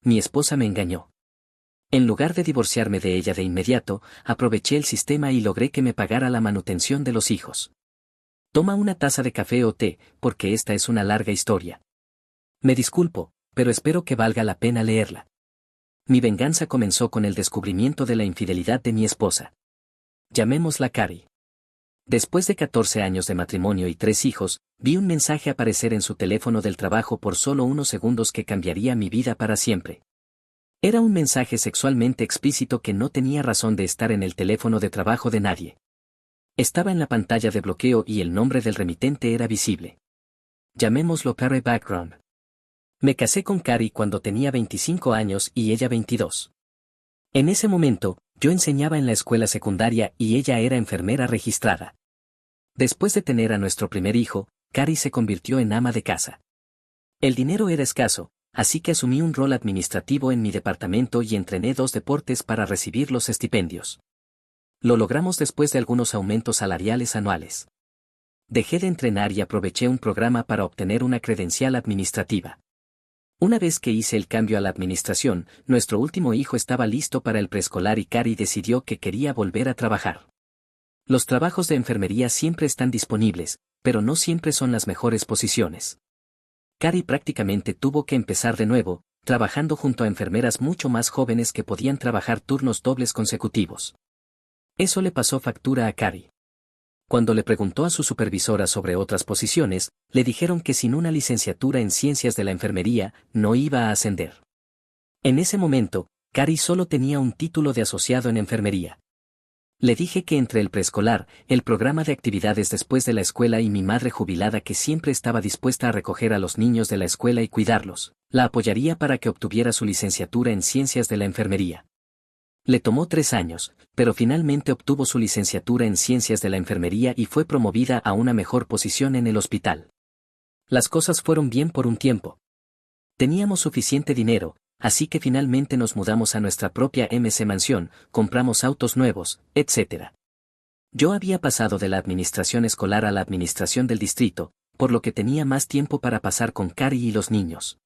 mi esposa me engañó. En lugar de divorciarme de ella de inmediato, aproveché el sistema y logré que me pagara la manutención de los hijos. Toma una taza de café o té, porque esta es una larga historia. Me disculpo, pero espero que valga la pena leerla. Mi venganza comenzó con el descubrimiento de la infidelidad de mi esposa. Llamémosla Carrie. Después de 14 años de matrimonio y 3 hijos, vi un mensaje aparecer en su teléfono del trabajo por solo unos segundos que cambiaría mi vida para siempre. Era un mensaje sexualmente explícito que no tenía razón de estar en el teléfono de trabajo de nadie. Estaba en la pantalla de bloqueo y el nombre del remitente era visible. Llamémoslo Carrie Background. Me casé con Carrie cuando tenía 25 años y ella 22. En ese momento, yo enseñaba en la escuela secundaria y ella era enfermera registrada. Después de tener a nuestro primer hijo, Carrie se convirtió en ama de casa. El dinero era escaso, así que asumí un rol administrativo en mi departamento y entrené 2 deportes para recibir los estipendios. Lo logramos después de algunos aumentos salariales anuales. Dejé de entrenar y aproveché un programa para obtener una credencial administrativa. Una vez que hice el cambio a la administración, nuestro último hijo estaba listo para el preescolar y Carrie decidió que quería volver a trabajar. Los trabajos de enfermería siempre están disponibles, pero no siempre son las mejores posiciones. Carrie prácticamente tuvo que empezar de nuevo, trabajando junto a enfermeras mucho más jóvenes que podían trabajar turnos dobles consecutivos. Eso le pasó factura a Carrie. Cuando le preguntó a su supervisora sobre otras posiciones, le dijeron que sin una licenciatura en ciencias de la enfermería, no iba a ascender. En ese momento, Carrie solo tenía un título de asociado en enfermería. Le dije que entre el preescolar, el programa de actividades después de la escuela y mi madre jubilada que siempre estaba dispuesta a recoger a los niños de la escuela y cuidarlos, la apoyaría para que obtuviera su licenciatura en ciencias de la enfermería. Le tomó 3 años, pero finalmente obtuvo su licenciatura en ciencias de la enfermería y fue promovida a una mejor posición en el hospital. Las cosas fueron bien por un tiempo. Teníamos suficiente dinero, así que finalmente nos mudamos a nuestra propia mansión, compramos autos nuevos, etc. Yo había pasado de la administración escolar a la administración del distrito, por lo que tenía más tiempo para pasar con Carrie y los niños.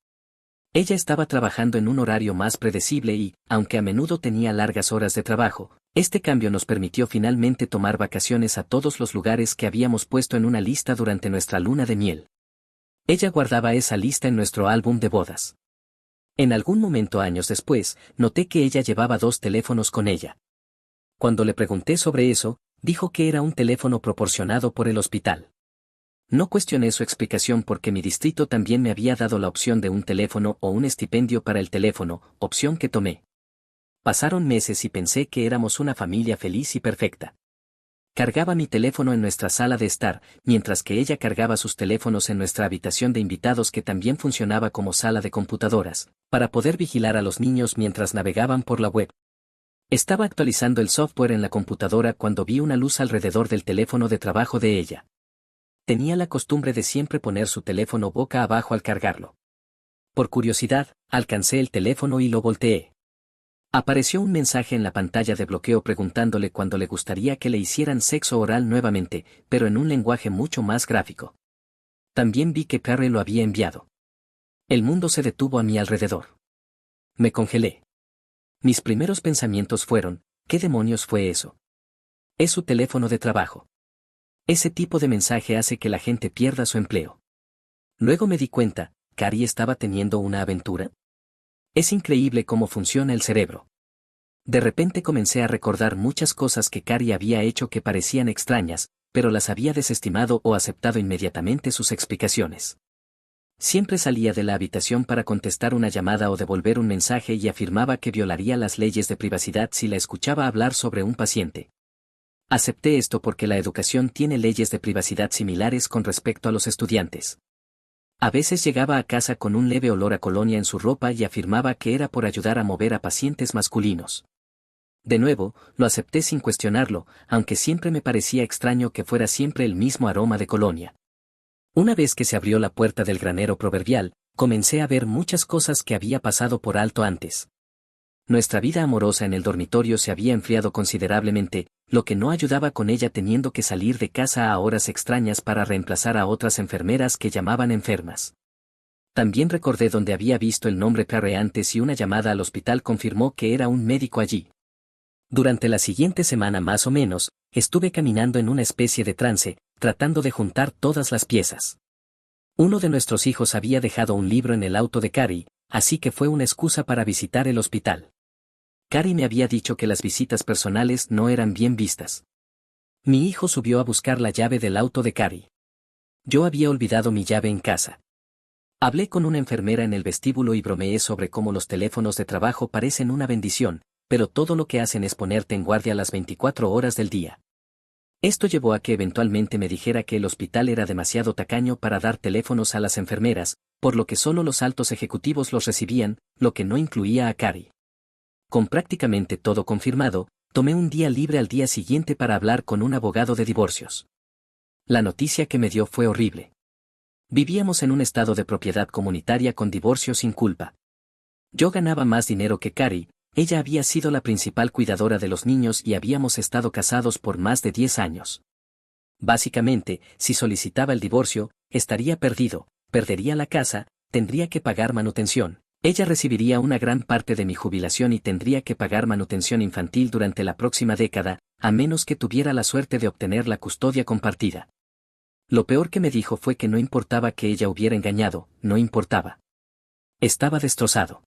Ella estaba trabajando en un horario más predecible y, aunque a menudo tenía largas horas de trabajo, este cambio nos permitió finalmente tomar vacaciones a todos los lugares que habíamos puesto en una lista durante nuestra luna de miel. Ella guardaba esa lista en nuestro álbum de bodas. En algún momento años después, noté que ella llevaba 2 teléfonos con ella. Cuando le pregunté sobre eso, dijo que era un teléfono proporcionado por el hospital. No cuestioné su explicación porque mi distrito también me había dado la opción de un teléfono o un estipendio para el teléfono, opción que tomé. Pasaron meses y pensé que éramos una familia feliz y perfecta. Cargaba mi teléfono en nuestra sala de estar, mientras que ella cargaba sus teléfonos en nuestra habitación de invitados que también funcionaba como sala de computadoras, para poder vigilar a los niños mientras navegaban por la web. Estaba actualizando el software en la computadora cuando vi una luz alrededor del teléfono de trabajo de ella. Tenía la costumbre de siempre poner su teléfono boca abajo al cargarlo. Por curiosidad, alcancé el teléfono y lo volteé. Apareció un mensaje en la pantalla de bloqueo preguntándole cuándo le gustaría que le hicieran sexo oral nuevamente, pero en un lenguaje mucho más gráfico. También vi que Carrie lo había enviado. El mundo se detuvo a mi alrededor. Me congelé. Mis primeros pensamientos fueron, ¿qué demonios fue eso? Es su teléfono de trabajo. Ese tipo de mensaje hace que la gente pierda su empleo. Luego me di cuenta, ¿Carrie estaba teniendo una aventura? Es increíble cómo funciona el cerebro. De repente comencé a recordar muchas cosas que Carrie había hecho que parecían extrañas, pero las había desestimado o aceptado inmediatamente sus explicaciones. Siempre salía de la habitación para contestar una llamada o devolver un mensaje y afirmaba que violaría las leyes de privacidad si la escuchaba hablar sobre un paciente. Acepté esto porque la educación tiene leyes de privacidad similares con respecto a los estudiantes. A veces llegaba a casa con un leve olor a colonia en su ropa y afirmaba que era por ayudar a mover a pacientes masculinos. De nuevo, lo acepté sin cuestionarlo, aunque siempre me parecía extraño que fuera siempre el mismo aroma de colonia. Una vez que se abrió la puerta del granero proverbial, comencé a ver muchas cosas que había pasado por alto antes. Nuestra vida amorosa en el dormitorio se había enfriado considerablemente, lo que no ayudaba con ella teniendo que salir de casa a horas extrañas para reemplazar a otras enfermeras que llamaban enfermas. También recordé dónde había visto el nombre Carrie antes y una llamada al hospital confirmó que era un médico allí. Durante la siguiente semana más o menos, estuve caminando en una especie de trance, tratando de juntar todas las piezas. Uno de nuestros hijos había dejado un libro en el auto de Carrie, así que fue una excusa para visitar el hospital. Carrie me había dicho que las visitas personales no eran bien vistas. Mi hijo subió a buscar la llave del auto de Carrie. Yo había olvidado mi llave en casa. Hablé con una enfermera en el vestíbulo y bromeé sobre cómo los teléfonos de trabajo parecen una bendición, pero todo lo que hacen es ponerte en guardia las 24 horas del día. Esto llevó a que eventualmente me dijera que el hospital era demasiado tacaño para dar teléfonos a las enfermeras, por lo que solo los altos ejecutivos los recibían, lo que no incluía a Carrie. Con prácticamente todo confirmado, tomé un día libre al día siguiente para hablar con un abogado de divorcios. La noticia que me dio fue horrible. Vivíamos en un estado de propiedad comunitaria con divorcio sin culpa. Yo ganaba más dinero que Carrie, ella había sido la principal cuidadora de los niños y habíamos estado casados por más de 10 años. Básicamente, si solicitaba el divorcio, estaría perdido, perdería la casa, tendría que pagar manutención. Ella recibiría una gran parte de mi jubilación y tendría que pagar manutención infantil durante la próxima década, a menos que tuviera la suerte de obtener la custodia compartida. Lo peor que me dijo fue que no importaba que ella hubiera engañado, no importaba. Estaba destrozado.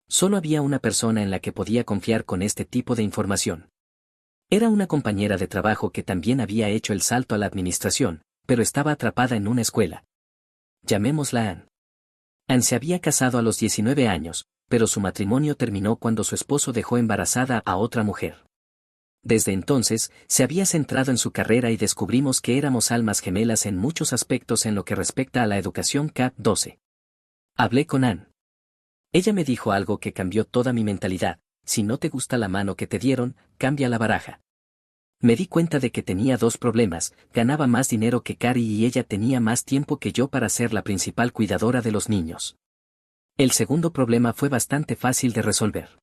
Solo había una persona en la que podía confiar con este tipo de información. Era una compañera de trabajo que también había hecho el salto a la administración, pero estaba atrapada en una escuela. Llamémosla Ann. Ann se había casado a los 19 años, pero su matrimonio terminó cuando su esposo dejó embarazada a otra mujer. Desde entonces, se había centrado en su carrera y descubrimos que éramos almas gemelas en muchos aspectos en lo que respecta a la educación K-12. Hablé con Ann. Ella me dijo algo que cambió toda mi mentalidad: si no te gusta la mano que te dieron, cambia la baraja. Me di cuenta de que tenía dos problemas: ganaba más dinero que Carrie y ella tenía más tiempo que yo para ser la principal cuidadora de los niños. El segundo problema fue bastante fácil de resolver.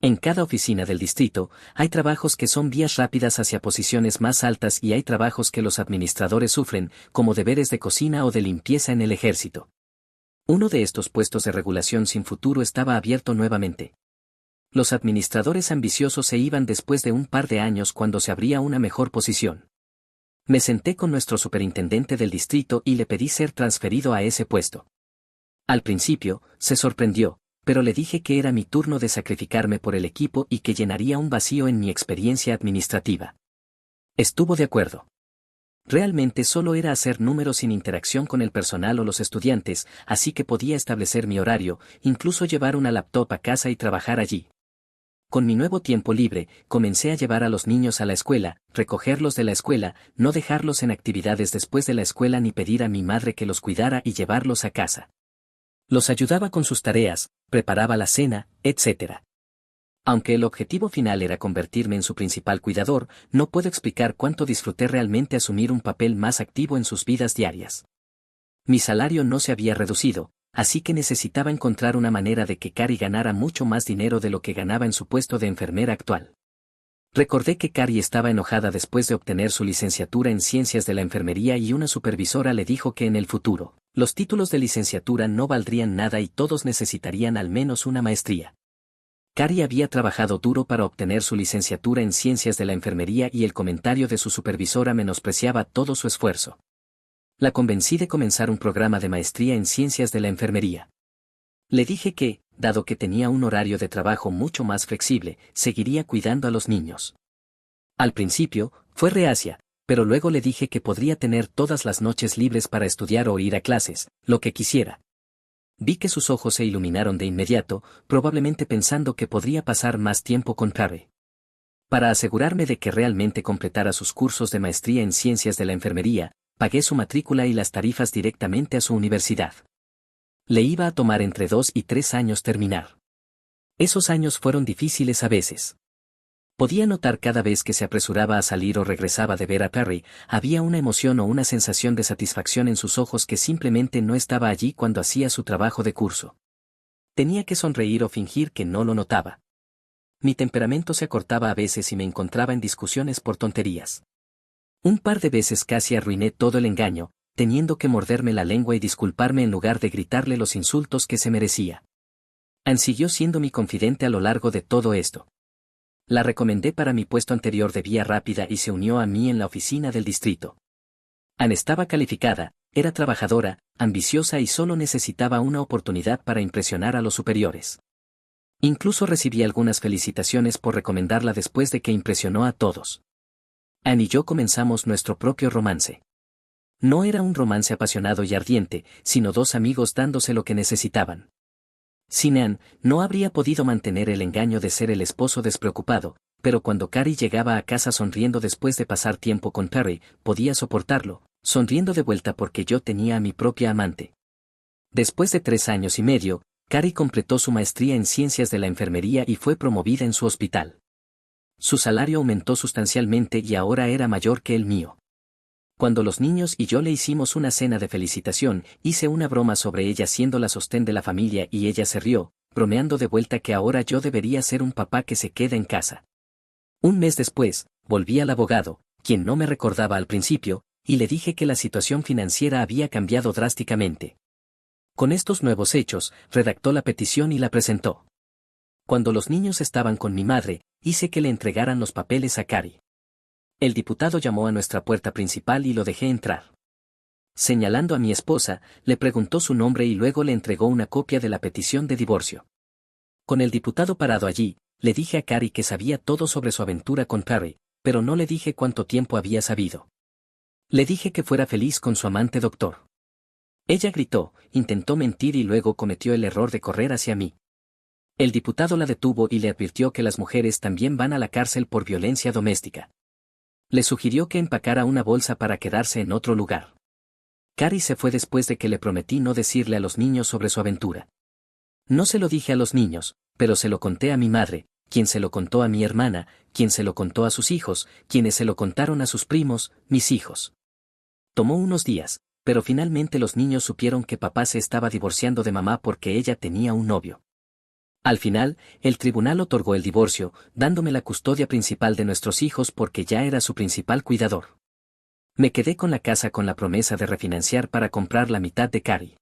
En cada oficina del distrito, hay trabajos que son vías rápidas hacia posiciones más altas y hay trabajos que los administradores sufren, como deberes de cocina o de limpieza en el ejército. Uno de estos puestos de regulación sin futuro estaba abierto nuevamente. Los administradores ambiciosos se iban después de un par de años cuando se abría una mejor posición. Me senté con nuestro superintendente del distrito y le pedí ser transferido a ese puesto. Al principio, se sorprendió, pero le dije que era mi turno de sacrificarme por el equipo y que llenaría un vacío en mi experiencia administrativa. Estuvo de acuerdo. Realmente solo era hacer números sin interacción con el personal o los estudiantes, así que podía establecer mi horario, incluso llevar una laptop a casa y trabajar allí. Con mi nuevo tiempo libre, comencé a llevar a los niños a la escuela, recogerlos de la escuela, no dejarlos en actividades después de la escuela ni pedir a mi madre que los cuidara y llevarlos a casa. Los ayudaba con sus tareas, preparaba la cena, etc. Aunque el objetivo final era convertirme en su principal cuidador, no puedo explicar cuánto disfruté realmente asumir un papel más activo en sus vidas diarias. Mi salario no se había reducido, así que necesitaba encontrar una manera de que Carrie ganara mucho más dinero de lo que ganaba en su puesto de enfermera actual. Recordé que Carrie estaba enojada después de obtener su licenciatura en ciencias de la enfermería y una supervisora le dijo que en el futuro, los títulos de licenciatura no valdrían nada y todos necesitarían al menos una maestría. Carrie había trabajado duro para obtener su licenciatura en ciencias de la enfermería y el comentario de su supervisora menospreciaba todo su esfuerzo. La convencí de comenzar un programa de maestría en ciencias de la enfermería. Le dije que, dado que tenía un horario de trabajo mucho más flexible, seguiría cuidando a los niños. Al principio, fue reacia, pero luego le dije que podría tener todas las noches libres para estudiar o ir a clases, lo que quisiera. Vi que sus ojos se iluminaron de inmediato, probablemente pensando que podría pasar más tiempo con Carrie. Para asegurarme de que realmente completara sus cursos de maestría en ciencias de la enfermería, pagué su matrícula y las tarifas directamente a su universidad. Le iba a tomar entre 2 y 3 años terminar. Esos años fueron difíciles a veces. Podía notar cada vez que se apresuraba a salir o regresaba de ver a Carrie, había una emoción o una sensación de satisfacción en sus ojos que simplemente no estaba allí cuando hacía su trabajo de curso. Tenía que sonreír o fingir que no lo notaba. Mi temperamento se acortaba a veces y me encontraba en discusiones por tonterías. Un par de veces casi arruiné todo el engaño, teniendo que morderme la lengua y disculparme en lugar de gritarle los insultos que se merecía. Ann siguió siendo mi confidente a lo largo de todo esto. La recomendé para mi puesto anterior de vía rápida y se unió a mí en la oficina del distrito. Ann estaba calificada, era trabajadora, ambiciosa y solo necesitaba una oportunidad para impresionar a los superiores. Incluso recibí algunas felicitaciones por recomendarla después de que impresionó a todos. Ann y yo comenzamos nuestro propio romance. No era un romance apasionado y ardiente, sino dos amigos dándose lo que necesitaban. Sin Ann, no habría podido mantener el engaño de ser el esposo despreocupado, pero cuando Carrie llegaba a casa sonriendo después de pasar tiempo con Perry, podía soportarlo, sonriendo de vuelta porque yo tenía a mi propia amante. Después de 3 años y medio, Carrie completó su maestría en ciencias de la enfermería y fue promovida en su hospital. Su salario aumentó sustancialmente y ahora era mayor que el mío. Cuando los niños y yo le hicimos una cena de felicitación, hice una broma sobre ella siendo la sostén de la familia y ella se rió, bromeando de vuelta que ahora yo debería ser un papá que se queda en casa. Un mes después, volví al abogado, quien no me recordaba al principio, y le dije que la situación financiera había cambiado drásticamente. Con estos nuevos hechos, redactó la petición y la presentó. Cuando los niños estaban con mi madre, hice que le entregaran los papeles a Carrie. El diputado llamó a nuestra puerta principal y lo dejé entrar. Señalando a mi esposa, le preguntó su nombre y luego le entregó una copia de la petición de divorcio. Con el diputado parado allí, le dije a Carrie que sabía todo sobre su aventura con Perry, pero no le dije cuánto tiempo había sabido. Le dije que fuera feliz con su amante doctor. Ella gritó, intentó mentir y luego cometió el error de correr hacia mí. El diputado la detuvo y le advirtió que las mujeres también van a la cárcel por violencia doméstica. Le sugirió que empacara una bolsa para quedarse en otro lugar. Carrie se fue después de que le prometí no decirle a los niños sobre su aventura. No se lo dije a los niños, pero se lo conté a mi madre, quien se lo contó a mi hermana, quien se lo contó a sus hijos, quienes se lo contaron a sus primos, mis hijos. Tomó unos días, pero finalmente los niños supieron que papá se estaba divorciando de mamá porque ella tenía un novio. Al final, el tribunal otorgó el divorcio, dándome la custodia principal de nuestros hijos porque ya era su principal cuidador. Me quedé con la casa con la promesa de refinanciar para comprar la mitad de Carrie.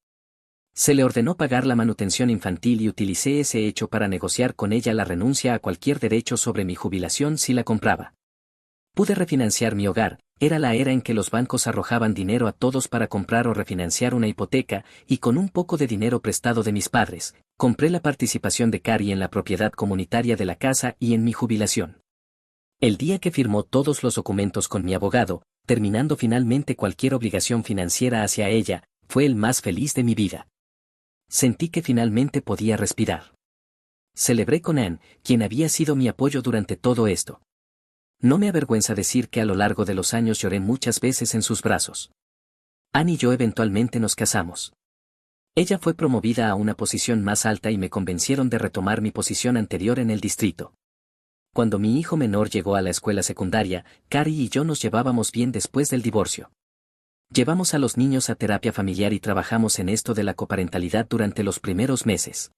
Se le ordenó pagar la manutención infantil y utilicé ese hecho para negociar con ella la renuncia a cualquier derecho sobre mi jubilación si la compraba. Pude refinanciar mi hogar, era la era en que los bancos arrojaban dinero a todos para comprar o refinanciar una hipoteca, y con un poco de dinero prestado de mis padres, compré la participación de Carrie en la propiedad comunitaria de la casa y en mi jubilación. El día que firmó todos los documentos con mi abogado, terminando finalmente cualquier obligación financiera hacia ella, fue el más feliz de mi vida. Sentí que finalmente podía respirar. Celebré con Ann, quien había sido mi apoyo durante todo esto. No me avergüenza decir que a lo largo de los años lloré muchas veces en sus brazos. Ann y yo eventualmente nos casamos. Ella fue promovida a una posición más alta y me convencieron de retomar mi posición anterior en el distrito. Cuando mi hijo menor llegó a la escuela secundaria, Carrie y yo nos llevábamos bien después del divorcio. Llevamos a los niños a terapia familiar y trabajamos en esto de la coparentalidad durante los primeros meses.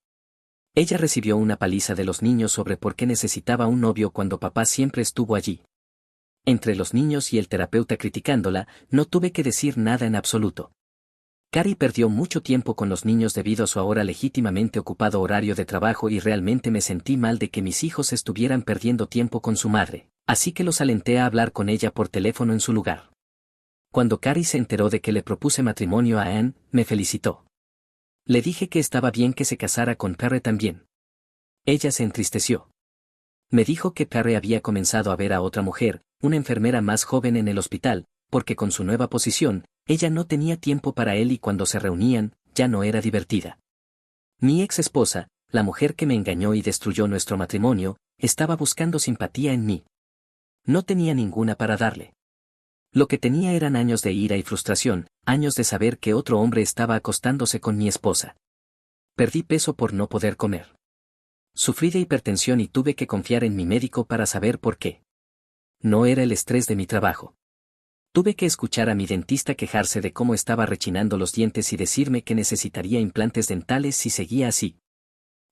Ella recibió una paliza de los niños sobre por qué necesitaba un novio cuando papá siempre estuvo allí. Entre los niños y el terapeuta criticándola, no tuve que decir nada en absoluto. Carrie perdió mucho tiempo con los niños debido a su ahora legítimamente ocupado horario de trabajo y realmente me sentí mal de que mis hijos estuvieran perdiendo tiempo con su madre, así que los alenté a hablar con ella por teléfono en su lugar. Cuando Carrie se enteró de que le propuse matrimonio a Ann, me felicitó. Le dije que estaba bien que se casara con Perry también. Ella se entristeció. Me dijo que Perry había comenzado a ver a otra mujer, una enfermera más joven en el hospital, porque con su nueva posición, ella no tenía tiempo para él y cuando se reunían, ya no era divertida. Mi ex esposa, la mujer que me engañó y destruyó nuestro matrimonio, estaba buscando simpatía en mí. No tenía ninguna para darle. Lo que tenía eran años de ira y frustración, años de saber que otro hombre estaba acostándose con mi esposa. Perdí peso por no poder comer. Sufrí de hipertensión y tuve que confiar en mi médico para saber por qué. No era el estrés de mi trabajo. Tuve que escuchar a mi dentista quejarse de cómo estaba rechinando los dientes y decirme que necesitaría implantes dentales si seguía así.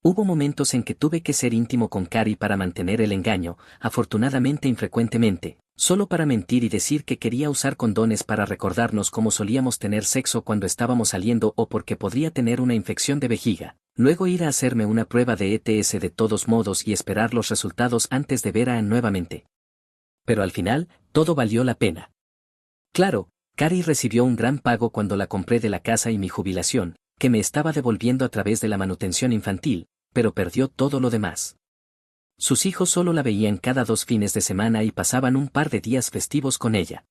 Hubo momentos en que tuve que ser íntimo con Carrie para mantener el engaño, afortunadamente infrecuentemente, Solo para mentir y decir que quería usar condones para recordarnos cómo solíamos tener sexo cuando estábamos saliendo o porque podría tener una infección de vejiga. Luego ir a hacerme una prueba de ETS de todos modos y esperar los resultados antes de ver a Ann nuevamente. Pero al final, todo valió la pena. Claro, Carrie recibió un gran pago cuando la compré de la casa y mi jubilación, que me estaba devolviendo a través de la manutención infantil, pero perdió todo lo demás. Sus hijos solo la veían cada 2 fines de semana y pasaban un par de días festivos con ella.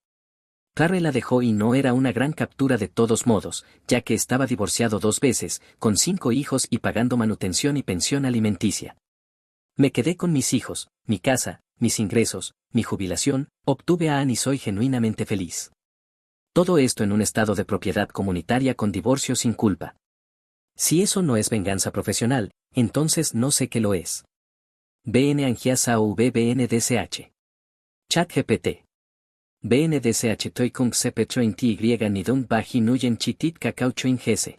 Carrie la dejó y no era una gran captura de todos modos, ya que estaba divorciado 2 veces, con 5 hijos y pagando manutención y pensión alimenticia. Me quedé con mis hijos, mi casa, mis ingresos, mi jubilación, obtuve a Ann y soy genuinamente feliz. Todo esto en un estado de propiedad comunitaria con divorcio sin culpa. Si eso no es venganza profesional, entonces no sé qué lo es. BN Angiasa o VBNDCH. ChatGPT. BNDCH Toikung Sepechoin Ty Nidung Baji Nuyen Chitit Kakauchoin Gese.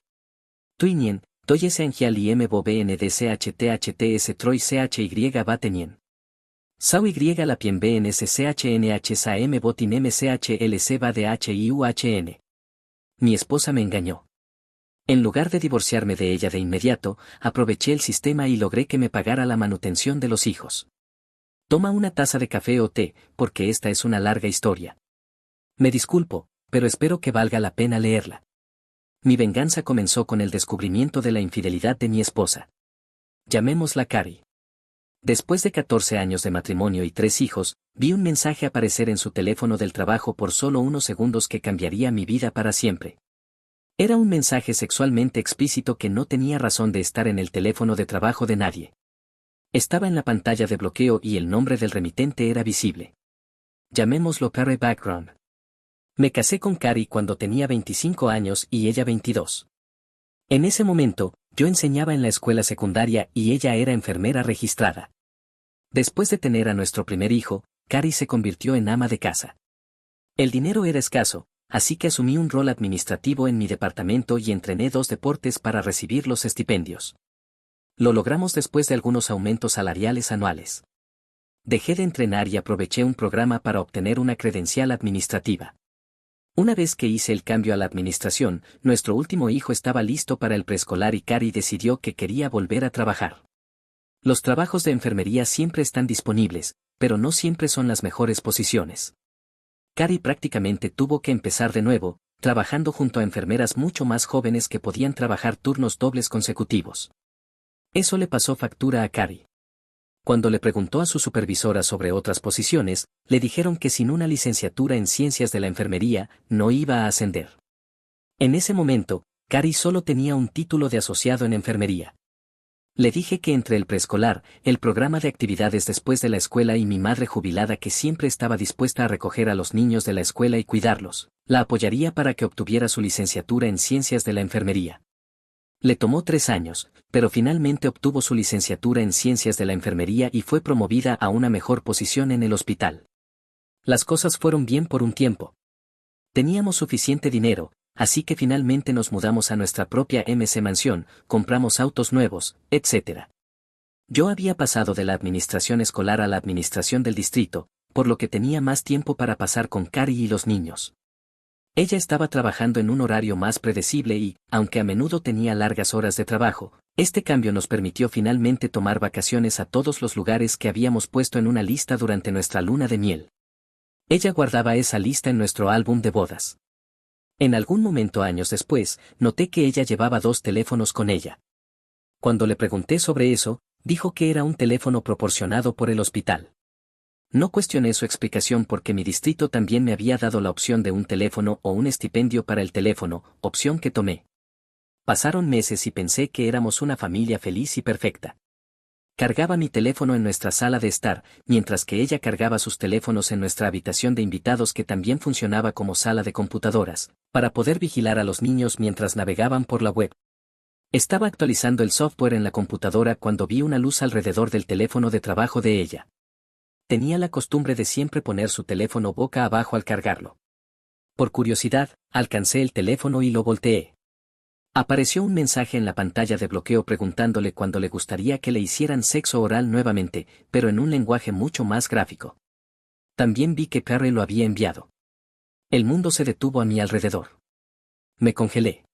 Tuinien, Toyese Angial y MBO BNDCH THTS Troy CHY Batenien. Sau Y Lapien BNSCHNH SAM Botin MCHLC BADHIUHN. Mi esposa me engañó. En lugar de divorciarme de ella de inmediato, aproveché el sistema y logré que me pagara la manutención de los hijos. Toma una taza de café o té, porque esta es una larga historia. Me disculpo, pero espero que valga la pena leerla. Mi venganza comenzó con el descubrimiento de la infidelidad de mi esposa. Llamémosla Carrie. Después de 14 años de matrimonio y 3 hijos, vi un mensaje aparecer en su teléfono del trabajo por solo unos segundos que cambiaría mi vida para siempre. Era un mensaje sexualmente explícito que no tenía razón de estar en el teléfono de trabajo de nadie. Estaba en la pantalla de bloqueo y el nombre del remitente era visible. Llamémoslo Carrie Background. Me casé con Carrie cuando tenía 25 años y ella 22. En ese momento, yo enseñaba en la escuela secundaria y ella era enfermera registrada. Después de tener a nuestro primer hijo, Carrie se convirtió en ama de casa. El dinero era escaso, así que asumí un rol administrativo en mi departamento y entrené 2 deportes para recibir los estipendios. Lo logramos después de algunos aumentos salariales anuales. Dejé de entrenar y aproveché un programa para obtener una credencial administrativa. Una vez que hice el cambio a la administración, nuestro último hijo estaba listo para el preescolar y Carrie decidió que quería volver a trabajar. Los trabajos de enfermería siempre están disponibles, pero no siempre son las mejores posiciones. Carrie prácticamente tuvo que empezar de nuevo, trabajando junto a enfermeras mucho más jóvenes que podían trabajar turnos dobles consecutivos. Eso le pasó factura a Carrie. Cuando le preguntó a su supervisora sobre otras posiciones, le dijeron que sin una licenciatura en ciencias de la enfermería, no iba a ascender. En ese momento, Carrie solo tenía un título de asociado en enfermería. Le dije que entre el preescolar, el programa de actividades después de la escuela y mi madre jubilada que siempre estaba dispuesta a recoger a los niños de la escuela y cuidarlos, la apoyaría para que obtuviera su licenciatura en ciencias de la enfermería. Le tomó 3 años, pero finalmente obtuvo su licenciatura en ciencias de la enfermería y fue promovida a una mejor posición en el hospital. Las cosas fueron bien por un tiempo. Teníamos suficiente dinero, así que finalmente nos mudamos a nuestra propia mansión, compramos autos nuevos, etc. Yo había pasado de la administración escolar a la administración del distrito, por lo que tenía más tiempo para pasar con Carrie y los niños. Ella estaba trabajando en un horario más predecible y, aunque a menudo tenía largas horas de trabajo, este cambio nos permitió finalmente tomar vacaciones a todos los lugares que habíamos puesto en una lista durante nuestra luna de miel. Ella guardaba esa lista en nuestro álbum de bodas. En algún momento años después, noté que ella llevaba 2 teléfonos con ella. Cuando le pregunté sobre eso, dijo que era un teléfono proporcionado por el hospital. No cuestioné su explicación porque mi distrito también me había dado la opción de un teléfono o un estipendio para el teléfono, opción que tomé. Pasaron meses y pensé que éramos una familia feliz y perfecta. Cargaba mi teléfono en nuestra sala de estar, mientras que ella cargaba sus teléfonos en nuestra habitación de invitados que también funcionaba como sala de computadoras, para poder vigilar a los niños mientras navegaban por la web. Estaba actualizando el software en la computadora cuando vi una luz alrededor del teléfono de trabajo de ella. Tenía la costumbre de siempre poner su teléfono boca abajo al cargarlo. Por curiosidad, alcancé el teléfono y lo volteé. Apareció un mensaje en la pantalla de bloqueo preguntándole cuándo le gustaría que le hicieran sexo oral nuevamente, pero en un lenguaje mucho más gráfico. También vi que Carrie lo había enviado. El mundo se detuvo a mi alrededor. Me congelé.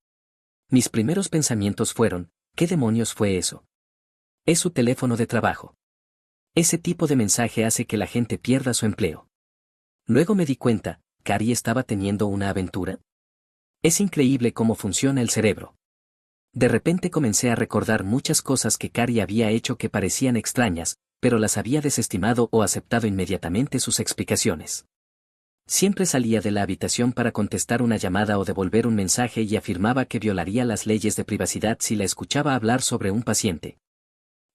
Mis primeros pensamientos fueron, ¿qué demonios fue eso? Es su teléfono de trabajo. Ese tipo de mensaje hace que la gente pierda su empleo. Luego me di cuenta, ¿Carrie estaba teniendo una aventura? Es increíble cómo funciona el cerebro. De repente comencé a recordar muchas cosas que Carrie había hecho que parecían extrañas, pero las había desestimado o aceptado inmediatamente sus explicaciones. Siempre salía de la habitación para contestar una llamada o devolver un mensaje y afirmaba que violaría las leyes de privacidad si la escuchaba hablar sobre un paciente.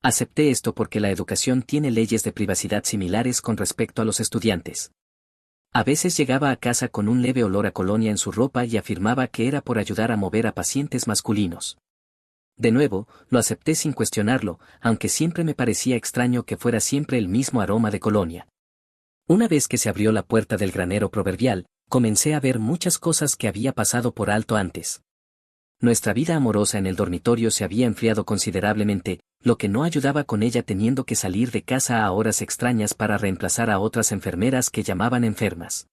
Acepté esto porque la educación tiene leyes de privacidad similares con respecto a los estudiantes. A veces llegaba a casa con un leve olor a colonia en su ropa y afirmaba que era por ayudar a mover a pacientes masculinos. De nuevo, lo acepté sin cuestionarlo, aunque siempre me parecía extraño que fuera siempre el mismo aroma de colonia. Una vez que se abrió la puerta del granero proverbial, comencé a ver muchas cosas que había pasado por alto antes. Nuestra vida amorosa en el dormitorio se había enfriado considerablemente, lo que no ayudaba con ella teniendo que salir de casa a horas extrañas para reemplazar a otras enfermeras que llamaban enfermas.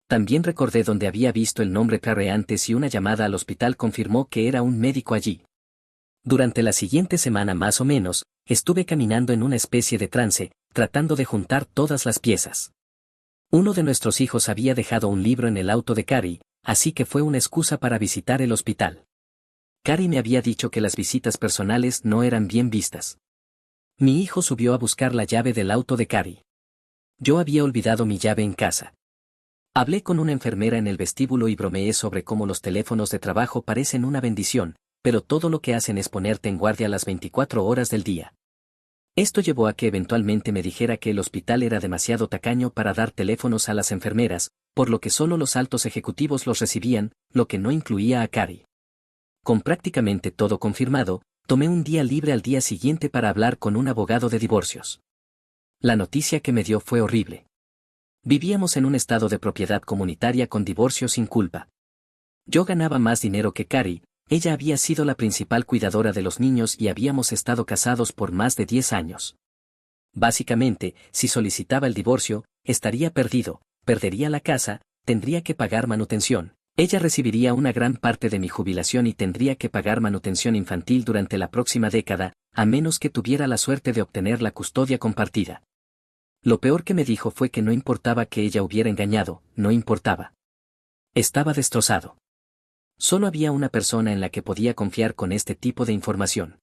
También recordé dónde había visto el nombre Carrie antes y una llamada al hospital confirmó que era un médico allí. Durante la siguiente semana más o menos, estuve caminando en una especie de trance, tratando de juntar todas las piezas. Uno de nuestros hijos había dejado un libro en el auto de Carrie, así que fue una excusa para visitar el hospital. Carrie me había dicho que las visitas personales no eran bien vistas. Mi hijo subió a buscar la llave del auto de Carrie. Yo había olvidado mi llave en casa. Hablé con una enfermera en el vestíbulo y bromeé sobre cómo los teléfonos de trabajo parecen una bendición, pero todo lo que hacen es ponerte en guardia las 24 horas del día. Esto llevó a que eventualmente me dijera que el hospital era demasiado tacaño para dar teléfonos a las enfermeras, por lo que solo los altos ejecutivos los recibían, lo que no incluía a Carrie. Con prácticamente todo confirmado, tomé un día libre al día siguiente para hablar con un abogado de divorcios. La noticia que me dio fue horrible. Vivíamos en un estado de propiedad comunitaria con divorcio sin culpa. Yo ganaba más dinero que Carrie. Ella había sido la principal cuidadora de los niños y habíamos estado casados por más de 10 años. Básicamente, si solicitaba el divorcio, estaría perdido, perdería la casa, tendría que pagar manutención. Ella recibiría una gran parte de mi jubilación y tendría que pagar manutención infantil durante la próxima década, a menos que tuviera la suerte de obtener la custodia compartida. Lo peor que me dijo fue que no importaba que ella hubiera engañado, no importaba. Estaba destrozado. Solo había una persona en la que podía confiar con este tipo de información.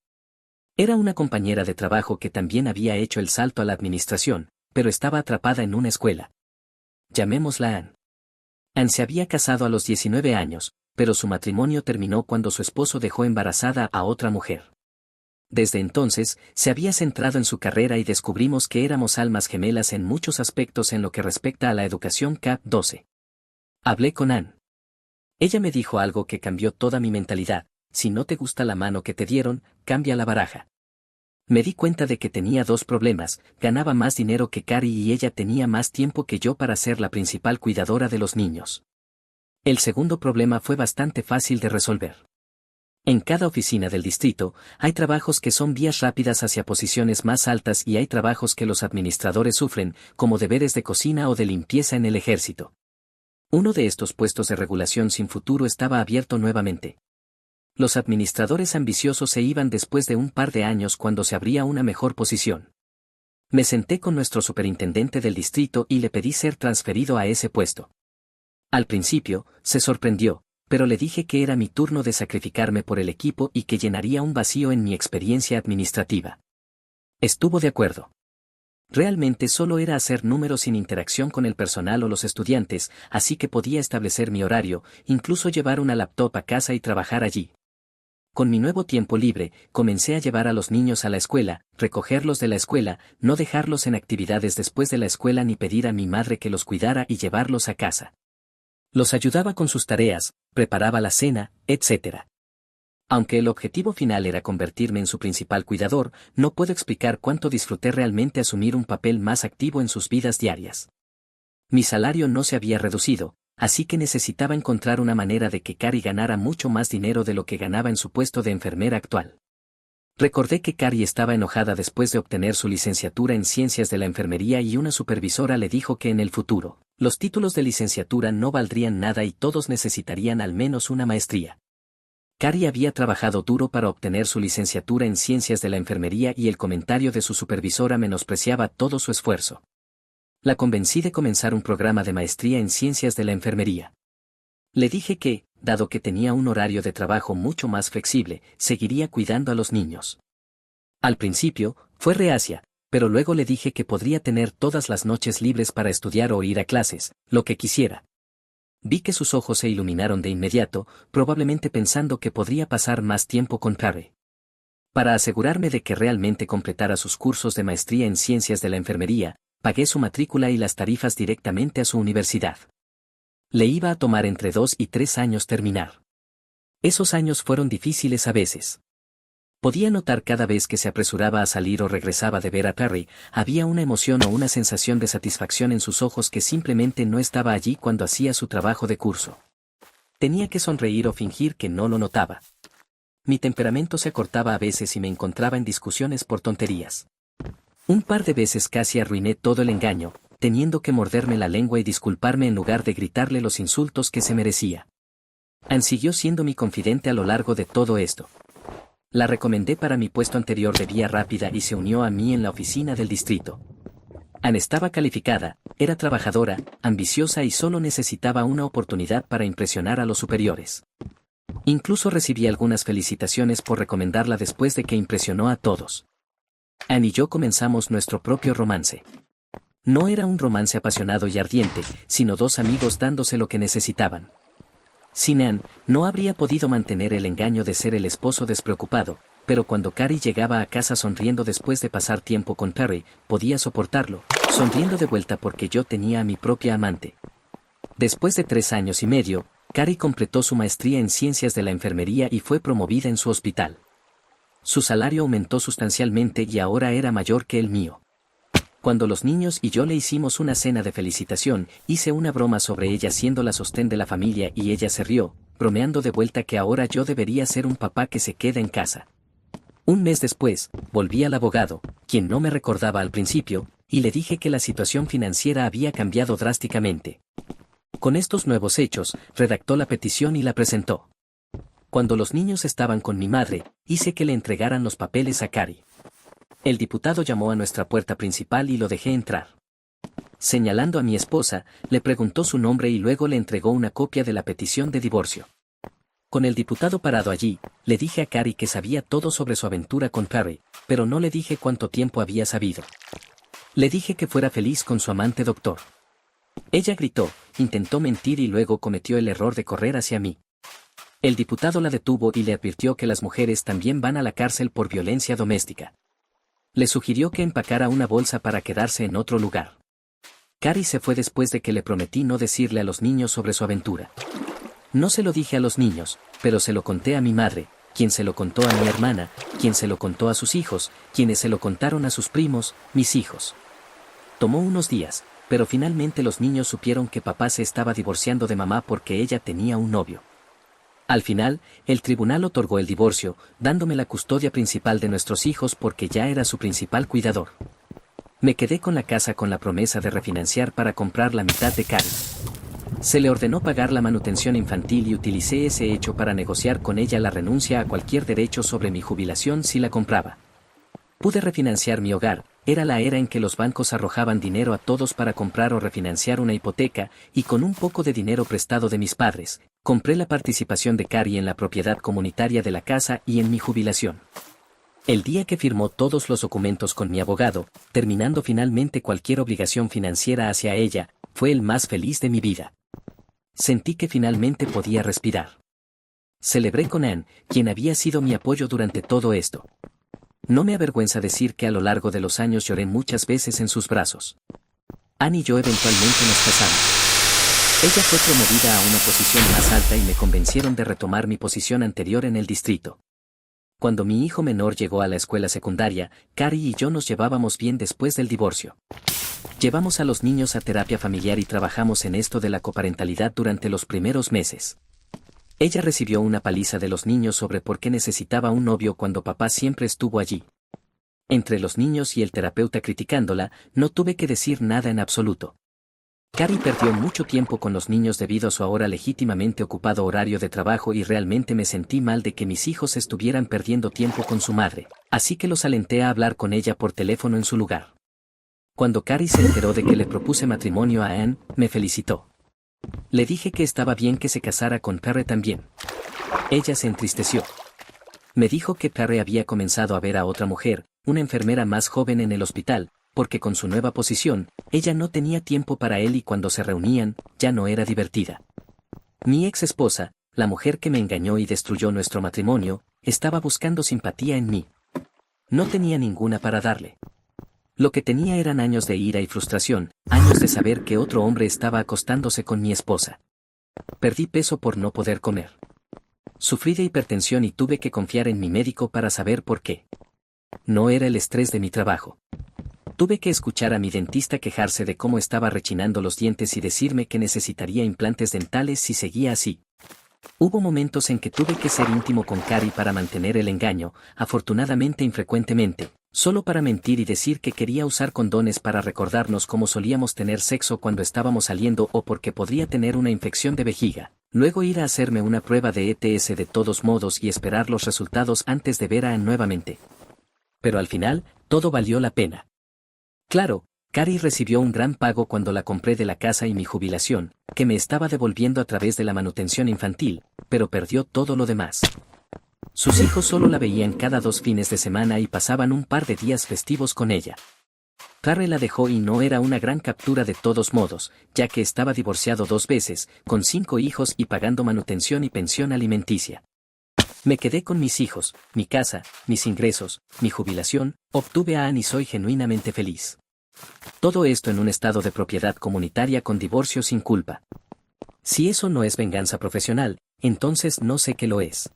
Era una compañera de trabajo que también había hecho el salto a la administración, pero estaba atrapada en una escuela. Llamémosla Ann. Ann se había casado a los 19 años, pero su matrimonio terminó cuando su esposo dejó embarazada a otra mujer. Desde entonces, se había centrado en su carrera y descubrimos que éramos almas gemelas en muchos aspectos en lo que respecta a la educación CAP-12. Hablé con Ann. Ella me dijo algo que cambió toda mi mentalidad: si no te gusta la mano que te dieron, cambia la baraja. Me di cuenta de que tenía dos problemas: ganaba más dinero que Carrie y ella tenía más tiempo que yo para ser la principal cuidadora de los niños. El segundo problema fue bastante fácil de resolver. En cada oficina del distrito, hay trabajos que son vías rápidas hacia posiciones más altas y hay trabajos que los administradores sufren, como deberes de cocina o de limpieza en el ejército. Uno de estos puestos de regulación sin futuro estaba abierto nuevamente. Los administradores ambiciosos se iban después de un par de años cuando se abría una mejor posición. Me senté con nuestro superintendente del distrito y le pedí ser transferido a ese puesto. Al principio, se sorprendió, pero le dije que era mi turno de sacrificarme por el equipo y que llenaría un vacío en mi experiencia administrativa. Estuvo de acuerdo. Realmente solo era hacer números sin interacción con el personal o los estudiantes, así que podía establecer mi horario, incluso llevar una laptop a casa y trabajar allí. Con mi nuevo tiempo libre, comencé a llevar a los niños a la escuela, recogerlos de la escuela, no dejarlos en actividades después de la escuela ni pedir a mi madre que los cuidara y llevarlos a casa. Los ayudaba con sus tareas, preparaba la cena, etc. Aunque el objetivo final era convertirme en su principal cuidador, no puedo explicar cuánto disfruté realmente asumir un papel más activo en sus vidas diarias. Mi salario no se había reducido, así que necesitaba encontrar una manera de que Carrie ganara mucho más dinero de lo que ganaba en su puesto de enfermera actual. Recordé que Carrie estaba enojada después de obtener su licenciatura en Ciencias de la Enfermería y una supervisora le dijo que en el futuro, los títulos de licenciatura no valdrían nada y todos necesitarían al menos una maestría. Carrie había trabajado duro para obtener su licenciatura en Ciencias de la Enfermería y el comentario de su supervisora menospreciaba todo su esfuerzo. La convencí de comenzar un programa de maestría en Ciencias de la Enfermería. Le dije que, dado que tenía un horario de trabajo mucho más flexible, seguiría cuidando a los niños. Al principio, fue reacia, pero luego le dije que podría tener todas las noches libres para estudiar o ir a clases, lo que quisiera. Vi que sus ojos se iluminaron de inmediato, probablemente pensando que podría pasar más tiempo con Carrie. Para asegurarme de que realmente completara sus cursos de maestría en Ciencias de la Enfermería, pagué su matrícula y las tarifas directamente a su universidad. Le iba a tomar entre 2 y 3 años terminar. Esos años fueron difíciles a veces. Podía notar cada vez que se apresuraba a salir o regresaba de ver a Carrie, había una emoción o una sensación de satisfacción en sus ojos que simplemente no estaba allí cuando hacía su trabajo de curso. Tenía que sonreír o fingir que no lo notaba. Mi temperamento se acortaba a veces y me encontraba en discusiones por tonterías. Un par de veces casi arruiné todo el engaño, teniendo que morderme la lengua y disculparme en lugar de gritarle los insultos que se merecía. Ann siguió siendo mi confidente a lo largo de todo esto. La recomendé para mi puesto anterior de vía rápida y se unió a mí en la oficina del distrito. Ann estaba calificada, era trabajadora, ambiciosa y solo necesitaba una oportunidad para impresionar a los superiores. Incluso recibí algunas felicitaciones por recomendarla después de que impresionó a todos. Ann y yo comenzamos nuestro propio romance. No era un romance apasionado y ardiente, sino dos amigos dándose lo que necesitaban. Sin Ann, no habría podido mantener el engaño de ser el esposo despreocupado, pero cuando Carrie llegaba a casa sonriendo después de pasar tiempo con Carrie, podía soportarlo, sonriendo de vuelta porque yo tenía a mi propia amante. Después de 3 años y medio, Carrie completó su maestría en Ciencias de la Enfermería y fue promovida en su hospital. Su salario aumentó sustancialmente y ahora era mayor que el mío. Cuando los niños y yo le hicimos una cena de felicitación, hice una broma sobre ella siendo la sostén de la familia y ella se rió, bromeando de vuelta que ahora yo debería ser un papá que se queda en casa. Un mes después, volví al abogado, quien no me recordaba al principio, y le dije que la situación financiera había cambiado drásticamente. Con estos nuevos hechos, redactó la petición y la presentó. Cuando los niños estaban con mi madre, hice que le entregaran los papeles a Carrie. El diputado llamó a nuestra puerta principal y lo dejé entrar. Señalando a mi esposa, le preguntó su nombre y luego le entregó una copia de la petición de divorcio. Con el diputado parado allí, le dije a Carrie que sabía todo sobre su aventura con Carrie, pero no le dije cuánto tiempo había sabido. Le dije que fuera feliz con su amante doctor. Ella gritó, intentó mentir y luego cometió el error de correr hacia mí. El diputado la detuvo y le advirtió que las mujeres también van a la cárcel por violencia doméstica. Le sugirió que empacara una bolsa para quedarse en otro lugar. Carrie se fue después de que le prometí no decirle a los niños sobre su aventura. No se lo dije a los niños, pero se lo conté a mi madre, quien se lo contó a mi hermana, quien se lo contó a sus hijos, quienes se lo contaron a sus primos, mis hijos. Tomó unos días, pero finalmente los niños supieron que papá se estaba divorciando de mamá porque ella tenía un novio. Al final, el tribunal otorgó el divorcio, dándome la custodia principal de nuestros hijos porque ya era su principal cuidador. Me quedé con la casa con la promesa de refinanciar para comprar la mitad de Carrie. Se le ordenó pagar la manutención infantil y utilicé ese hecho para negociar con ella la renuncia a cualquier derecho sobre mi jubilación si la compraba. Pude refinanciar mi hogar, era la era en que los bancos arrojaban dinero a todos para comprar o refinanciar una hipoteca, y con un poco de dinero prestado de mis padres, compré la participación de Carrie en la propiedad comunitaria de la casa y en mi jubilación. El día que firmó todos los documentos con mi abogado, terminando finalmente cualquier obligación financiera hacia ella, fue el más feliz de mi vida. Sentí que finalmente podía respirar. Celebré con Ann, quien había sido mi apoyo durante todo esto. No me avergüenza decir que a lo largo de los años lloré muchas veces en sus brazos. Ann y yo eventualmente nos casamos. Ella fue promovida a una posición más alta y me convencieron de retomar mi posición anterior en el distrito. Cuando mi hijo menor llegó a la escuela secundaria, Carrie y yo nos llevábamos bien después del divorcio. Llevamos a los niños a terapia familiar y trabajamos en esto de la coparentalidad durante los primeros meses. Ella recibió una paliza de los niños sobre por qué necesitaba un novio cuando papá siempre estuvo allí. Entre los niños y el terapeuta criticándola, no tuve que decir nada en absoluto. Carrie perdió mucho tiempo con los niños debido a su ahora legítimamente ocupado horario de trabajo y realmente me sentí mal de que mis hijos estuvieran perdiendo tiempo con su madre, así que los alenté a hablar con ella por teléfono en su lugar. Cuando Carrie se enteró de que le propuse matrimonio a Anne, me felicitó. Le dije que estaba bien que se casara con Perry también. Ella se entristeció. Me dijo que Perry había comenzado a ver a otra mujer, una enfermera más joven en el hospital, porque con su nueva posición, ella no tenía tiempo para él y cuando se reunían, ya no era divertida. Mi ex esposa, la mujer que me engañó y destruyó nuestro matrimonio, estaba buscando simpatía en mí. No tenía ninguna para darle. Lo que tenía eran años de ira y frustración, años de saber que otro hombre estaba acostándose con mi esposa. Perdí peso por no poder comer. Sufrí de hipertensión y tuve que confiar en mi médico para saber por qué. No era el estrés de mi trabajo. Tuve que escuchar a mi dentista quejarse de cómo estaba rechinando los dientes y decirme que necesitaría implantes dentales si seguía así. Hubo momentos en que tuve que ser íntimo con Carrie para mantener el engaño, afortunadamente infrecuentemente, solo para mentir y decir que quería usar condones para recordarnos cómo solíamos tener sexo cuando estábamos saliendo o porque podría tener una infección de vejiga. Luego ir a hacerme una prueba de ETS de todos modos y esperar los resultados antes de ver a Anne nuevamente. Pero al final, todo valió la pena. Claro, Carrie recibió un gran pago cuando la compré de la casa y mi jubilación, que me estaba devolviendo a través de la manutención infantil, pero perdió todo lo demás. Sus hijos solo la veían cada 2 fines de semana y pasaban un par de días festivos con ella. Carrie la dejó y no era una gran captura de todos modos, ya que estaba divorciado 2 veces, con 5 hijos y pagando manutención y pensión alimenticia. Me quedé con mis hijos, mi casa, mis ingresos, mi jubilación, obtuve a Anne y soy genuinamente feliz. Todo esto en un estado de propiedad comunitaria con divorcio sin culpa. Si eso no es venganza profesional, entonces no sé qué lo es.